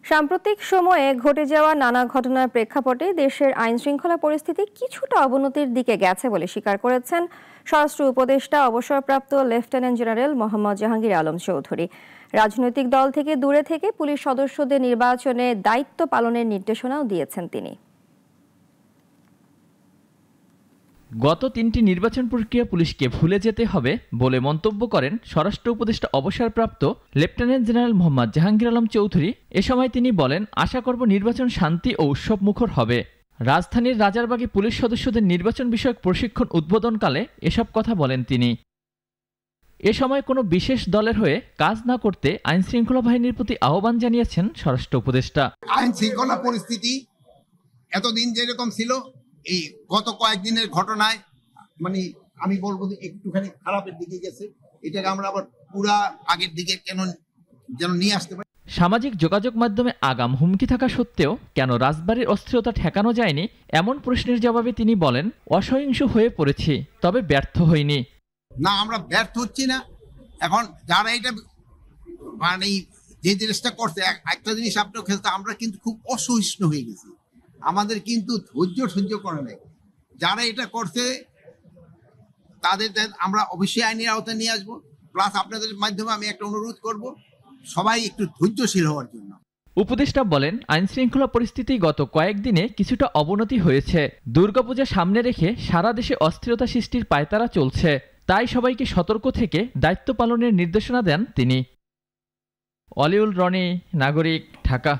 সাম্প্রতিক সময়ে ঘটে যাওয়া নানা ঘটনার প্রেক্ষাপটে দেশের আইনশৃঙ্খলা পরিস্থিতি কিছুটা অবনতির দিকে গেছে বলে স্বীকার করেছেন স্বরাষ্ট্র উপদেষ্টা অবসরপ্রাপ্ত লেফটেন্যান্ট জেনারেল মোহাম্মদ জাহাঙ্গীর আলম চৌধুরী। রাজনৈতিক দল থেকে দূরে থেকে পুলিশ সদস্যদের নির্বাচনে দায়িত্ব পালনের নির্দেশনাও দিয়েছেন তিনি। গত 3টি নির্বাচন প্রক্রিয়া পুলিশকে ভুলে যেতে হবে বলে মন্তব্য করেন স্বরাষ্ট্র উপদেষ্টা অবসরপ্রাপ্ত লেফটেন্যান্ট জেনারেল মোহাম্মদ জাহাঙ্গীর আলম চৌধুরী। এ সময় তিনি বলেন, আশা করব নির্বাচন শান্তি ও উৎসব মুখর হবে। রাজধানীর রাজারবাগে পুলিশ সদস্যদের নির্বাচন বিষয়ক প্রশিক্ষণ উদ্বোধনকালে এসব কথা বলেন তিনি। এ সময় কোনো বিশেষ দলের হয়ে কাজ না করতে আইন শৃঙ্খলা বাহিনীর প্রতি আহ্বান জানিয়েছেন স্বরাষ্ট্র উপদেষ্টা। আইন শৃঙ্খলা পরিস্থিতি এতদিন যেরকম ছিল, এই গত কয়েকদিনের ঘটনায় মানে আমি বলবো যে একটুখানি খারাপের দিকে গেছে। এটাকে আমরা আবার পুরা আগের দিকে যেন নিয়ে আসতে পারি। সামাজিক যোগাযোগ মাধ্যমে আগাম হুমকি থাকা সত্ত্বেও কেন রাজবাড়ির অস্থিরতা ঠেকানো যায়নি এমন প্রশ্নের জবাবে তিনি বলেন, অসহিংস হয়ে পড়েছি, তবে ব্যর্থ হইনি। না, আমরা ব্যর্থ হচ্ছি না। এখন যারা এটা মানে যে জিনিসটা করছে, একটা জিনিস আপনার খেলতে আমরা কিন্তু খুব অসহিষ্ণু হয়ে গেছি। আমাদের কিন্তু ধৈর্য সহ্য করে নাই। যারা এটা করছে তাদের আমরা অবশ্যই আইনের আওতায় নিয়ে আসবো। প্লাস আপনাদের মাধ্যমে আমি একটা অনুরোধ করব, সবাই একটু ধৈর্যশীল হওয়ার জন্য। উপদেষ্টা বলেন, আইন শৃঙ্খলা পরিস্থিতি গত কয়েকদিনে কিছুটা অবনতি হয়েছে। দুর্গাপূজা সামনে রেখে সারা দেশে অস্থিরতা সৃষ্টির পায়তারা চলছে, তাই সবাইকে সতর্ক থেকে দায়িত্ব পালনের নির্দেশনা দেন তিনি। অলিউল রনি, নাগরিক, ঢাকা।